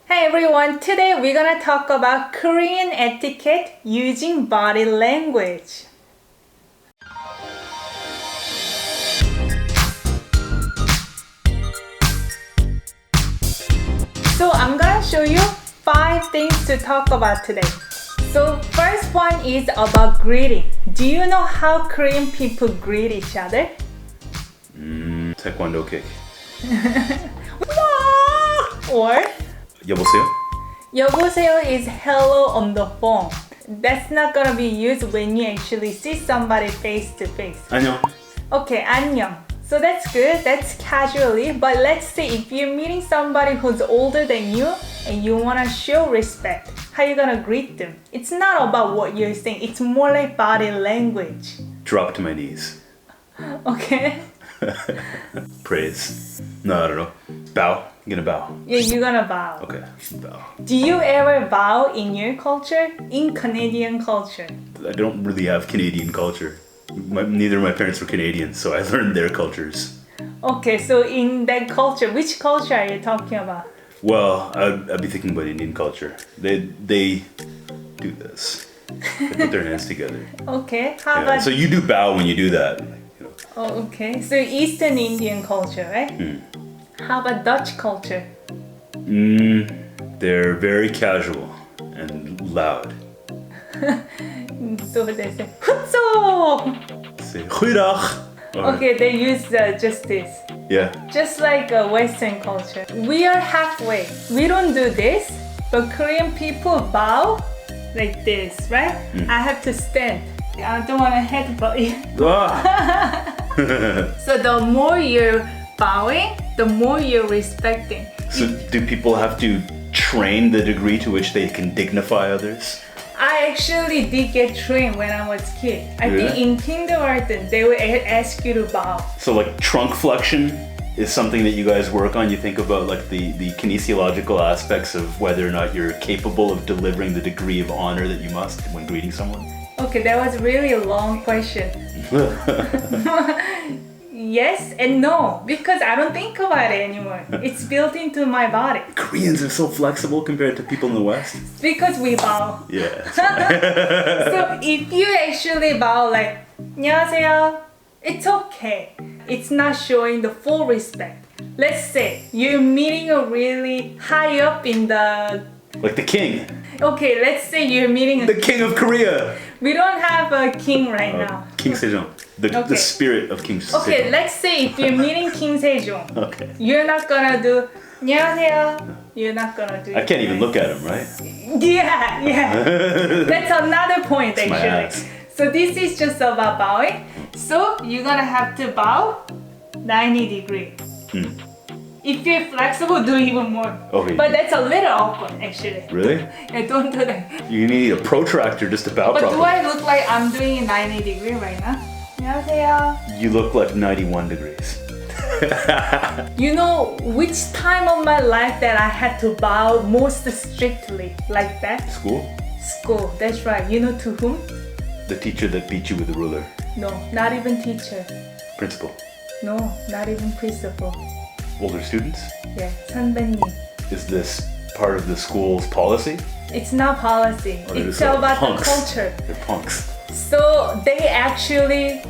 Hey everyone, today we're gonna talk about Korean etiquette using body language. So I'm gonna show you 5 things to talk about today. So first one is about greeting. Do you know how Korean people greet each other? Taekwondo kick. Or 여보세요? 여보세요 is hello on the phone. That's not gonna be used when you actually see somebody face to face. 안녕. Okay, 안녕. So that's good, that's casually, but let's say if you're meeting somebody who's older than you and you wanna show respect, how you gonna greet them? It's not about what you're saying, it's more like body language. Drop to my knees. Okay? Praise. No, I don't know. Bow. I'm gonna bow. Yeah, you're gonna bow. Okay. Bow. Do you ever bow in your culture? In Canadian culture? I don't really have Canadian culture. Neither of my parents were Canadian, so I learned their cultures. Okay, so in that culture, which culture are you talking about? Well, I'd be thinking about Indian culture. They do this. They put their hands together. Okay, how Yeah. about... So you do bow when you do that. You know. Oh, okay. So Eastern Indian culture, right? How about Dutch culture? They're very casual and loud. So they say, Hutso! Say goeiedag. Okay, they use just this. Yeah. Just like a Western culture. We are halfway. We don't do this, but Korean people bow like this, right? I have to stand. I don't want to headbutt you. Ah. So the more you're bowing, the more you're respecting. So do people have to train the degree to which they can dignify others? I actually did get trained when I was a kid. I think Really? in kindergarten they would ask you to bow. So like trunk flexion is something that you guys work on. You think about like the kinesiological aspects of whether or not you're capable of delivering the degree of honor that you must when greeting someone. Okay, that was really a long question. Yes and no, because I don't think about it anymore. It's built into my body. Koreans are so flexible compared to people in the West. Because we bow. Yeah. So if you actually bow like 안녕하세요, it's okay. It's not showing the full respect. Let's say you're meeting a really high up in the... Like the king. Okay, let's say you're meeting a... The king of Korea. We don't have a king right now. King Sejong. The Okay. spirit of King Sejong. Okay, let's say if you're meeting King Sejong, Okay. you're not gonna do 안녕하세요. You're not gonna do I it. can't even look at him, right? Yeah. That's another point my actually. ass. So this is just about bowing. So you're gonna have to bow 90 degrees. If you're flexible, do even more. Okay. But that's a little awkward actually. Really? Yeah, don't do that. You need a protractor just to bow But properly. do I look like I'm doing a 90 degree right now? 안녕하세요. You look like 91 degrees. You know which time of my life that I had to bow most strictly like that? School? School, that's right. You know to whom? The teacher that beat you with a ruler. No, not even teacher. Principal. No, not even principal. Older students? Yeah, 선배님. Is this part of the school's policy? It's not policy. Or they're It's just like about punks? the culture. They're punks. So they actually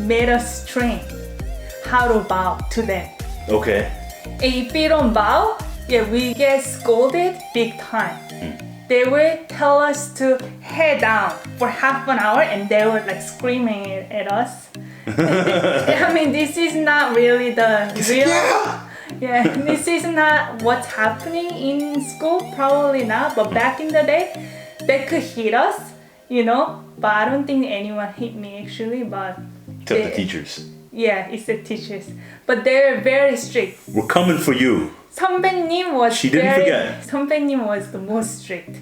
made us train how to bow to them. Okay. And if we don't bow, yeah, we get scolded big time. They would tell us to head down for half an hour and they were like screaming at us. I mean, this is not really the real... Yeah, this is not what's happening in school, probably not, but back in the day, they could hit us, you know, but I don't think anyone hit me actually, but... Except the teachers. Yeah, it's the teachers. But they're very strict. We're coming for you. 선배님 was She didn't forget. 선배님 was the most strict.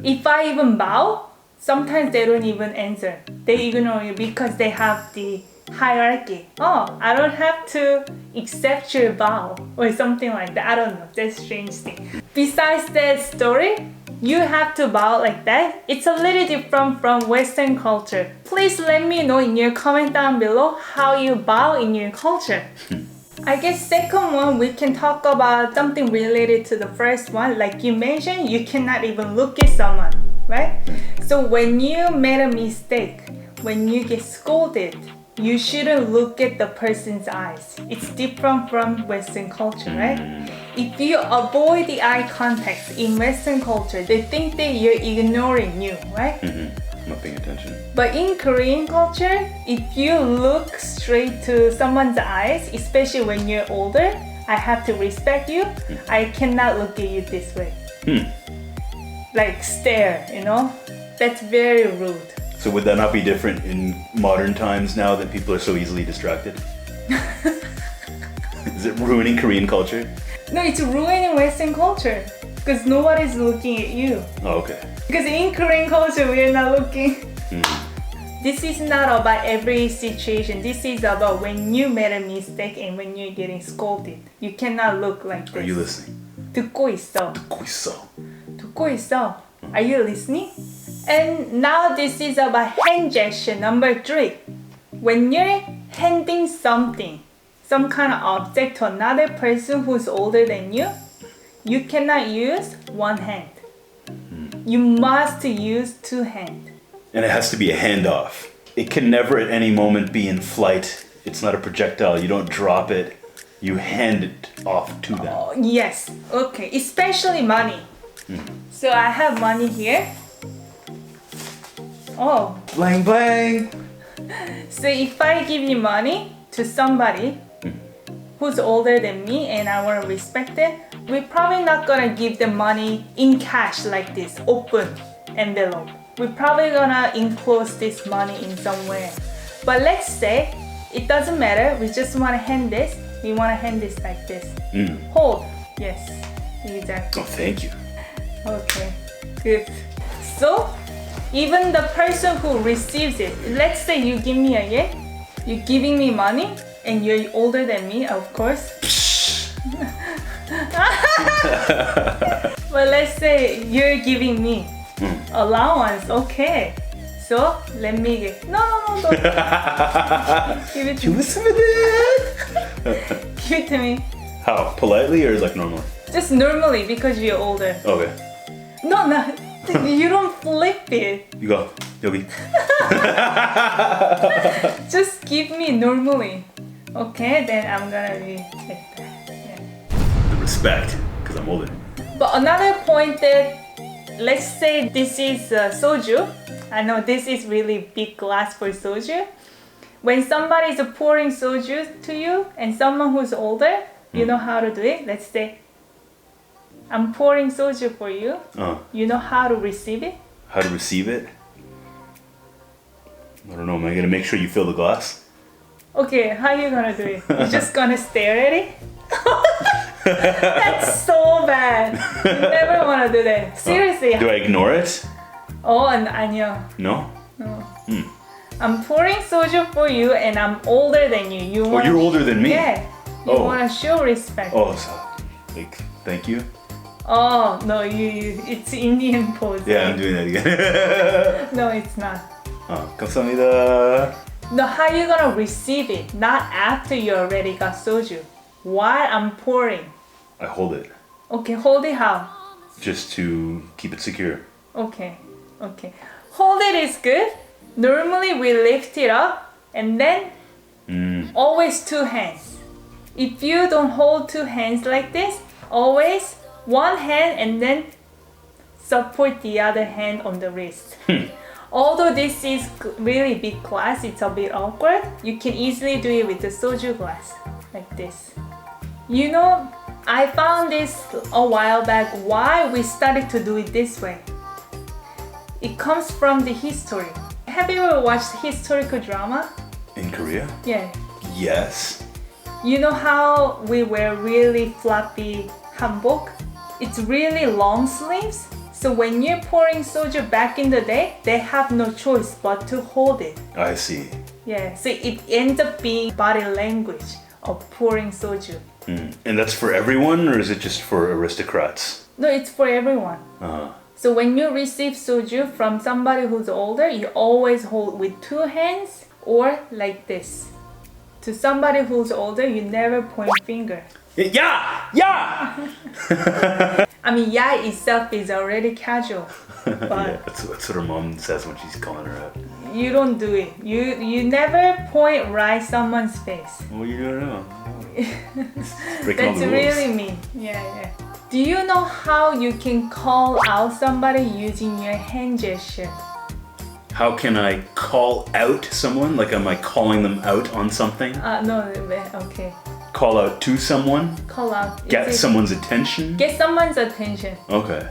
If I even bow, sometimes they don't even answer. They ignore you because they have the hierarchy. Oh, I don't have to accept your bow or something like that. I don't know. That's a strange thing. Besides that story, you have to bow like that. It's a little different from Western culture. Please let me know in your comment down below how you bow in your culture. I guess second one, we can talk about something related to the first one. Like you mentioned, you cannot even look at someone, right? So when you made a mistake, when you get scolded, you shouldn't look at the person's eyes. It's different from Western culture, right? If you avoid the eye contact in Western culture, they think that you're ignoring you, right? Not paying attention. But in Korean culture, if you look straight to someone's eyes, especially when you're older, I have to respect you. I cannot look at you this way. Like stare, you know? That's very rude. So would that not be different in modern times now that people are so easily distracted? Is it ruining Korean culture? No, it's ruining Western culture because nobody's looking at you. Oh, okay. Because in Korean culture, we're not looking. This is not about every situation. This is about when you made a mistake and when you're getting scolded. You cannot look like this. Are you listening? 듣고 있어. 듣고 있어. 듣고 있어. Are you listening? And now this is about hand gesture number 3. When you're handing something, some kind of object to another person who's older than you, you cannot use one hand. You must use 2 hands. And it has to be a handoff. It can never at any moment be in flight. It's not a projectile. You don't drop it. You hand it off to them. Oh, yes. Okay. Especially money. So I have money here. Oh. Blang blang. So if I give you money to somebody who's older than me and I want to respect it, we're probably not gonna give them money in cash like this, open envelope. We're probably gonna enclose this money in somewhere. But let's say it doesn't matter, we just wanna hand this. We wanna hand this like this. Hold. Yes, exactly. Oh, thank you. Okay, good. So even the person who receives it, let's say you give me a yen, you're giving me money and you're older than me, of course. But let's say you're giving me allowance, okay. So let me get, no, don't. Give it to me. Give it to me. How? Politely or like normally? Just normally because you're older. Okay. No, you don't flip it. You go. 여기. Just give me normally. Okay, then I'm gonna be like that. Yeah. The respect, because I'm older. But another point that, let's say this is soju. I know this is really big glass for soju. When somebody is pouring soju to you and someone who's older, you know how to do it. Let's say, I'm pouring soju for you. You know how to receive it? How to receive it? I don't know, am I gonna make sure you fill the glass? Okay, how are you gonna do it? You're just gonna stare at it? That's so bad. You never wanna do that. Seriously. Do I ignore it? Oh, 아니요. No? No. I'm pouring soju for you and I'm older than you. Oh, you're older than me? Yeah. You Oh. wanna show respect. Oh, so, like, thank you? Oh, no, it's Indian pose. Yeah, I'm doing that again. No, it's not. 감사합니다. No, how you gonna receive it? Not after you already got soju. While I'm pouring. I hold it, Okay, hold it how? just to keep it secure. Okay. Hold it is good. Normally we lift it up and then always 2 hands. If you don't hold 2 hands like this, always 1 hand and then support the other hand on the wrist. Although this is really big glass, it's a bit awkward. You can easily do it with the soju glass, like this. You know, I found this a while back why we started to do it this way. It comes from the history. Have you ever watched historical drama? In Korea? Yeah. Yes. You know how we wear really floppy hanbok? It's really long sleeves. So when you're pouring soju back in the day, they have no choice but to hold it. I see. Yeah, so it ends up being body language of pouring soju. And that's for everyone, or is it just for aristocrats? No, it's for everyone. So when you receive soju from somebody who's older, you always hold with 2 hands or like this to somebody who's older, you never point finger. Yeah! Yeah! I mean, yeah itself is already casual, but Yeah, that's what her mom says when she's calling her out. you don't do it. You never point right someone's face. Well, you don't know. Breaking all That's the rules. really mean. Yeah. Do you know how you can call out somebody using your hand gesture? How can I call out someone? Like, am I calling them out on something? No, okay. Call out to someone? Call out. Get Is it- someone's attention? Get someone's attention. Okay.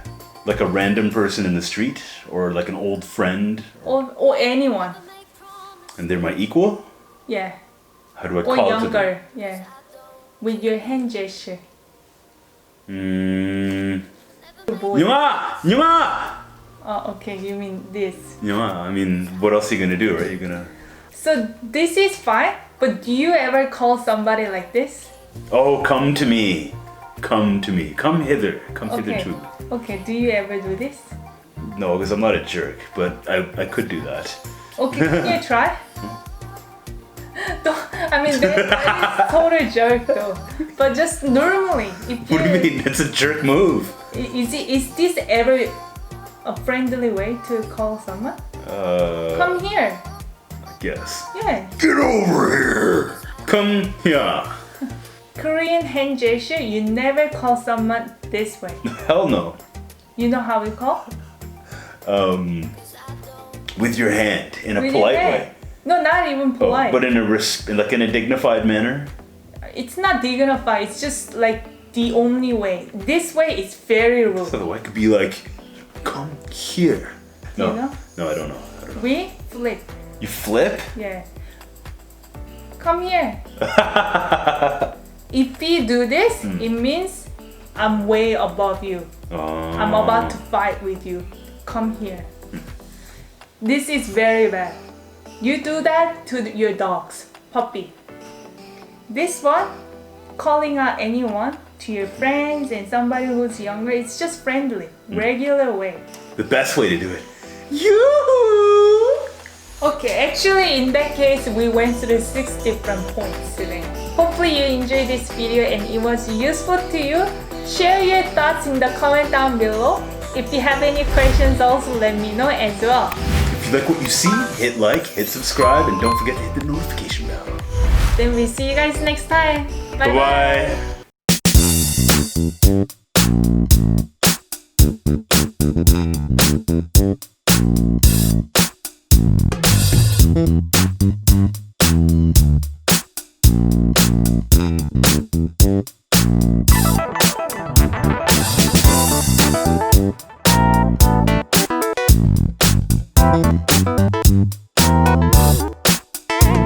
Like a random person in the street? Or like an old friend? Or anyone. And they're my equal? Yeah. How do I Or call to them? younger. Yeah. With your hand gesture. Boy. Nyuma! Nyuma! Oh, okay. You mean this. Nyuma. I mean, what else are you gonna do, right? You're gonna... So this is fine, but do you ever call somebody like this? Oh, come to me. Come to me. Come hither. Come Okay. hitherto. Okay. Do you ever do this? No, because I'm not a jerk, but I could do that. Okay. Can you try? I mean, that is total jerk though. But just normally, if What do you mean? It's a jerk move. Is this ever a friendly way to call someone? Come here. I guess. Yeah. Get over here. Come here. Korean hand gesture, you never call someone this way. Hell no. You know how we call? With your hand in a With your polite hand. way. No, not even Oh, polite. but in a dignified manner. It's not dignified. It's just like the only way. This way is very rude. So the way could be like, come here. No, You know? no, I don't know. We flip. You flip? Yeah. Come here. If we do this, it means I'm way above you. I'm about to fight with you. Come here. This is very bad. You do that to your dogs, puppy. This one, calling out anyone, to your friends and somebody who's younger, it's just friendly, regular way. The best way to do it. You. Okay, actually in that case, we went through 6 different points today. Hopefully you enjoyed this video and it was useful to you. Share your thoughts in the comment down below. If you have any questions, also let me know as well. If you like what you see, hit like, hit subscribe, and don't forget to hit the notification bell. Then we'll see you guys next time. Bye Bye-bye.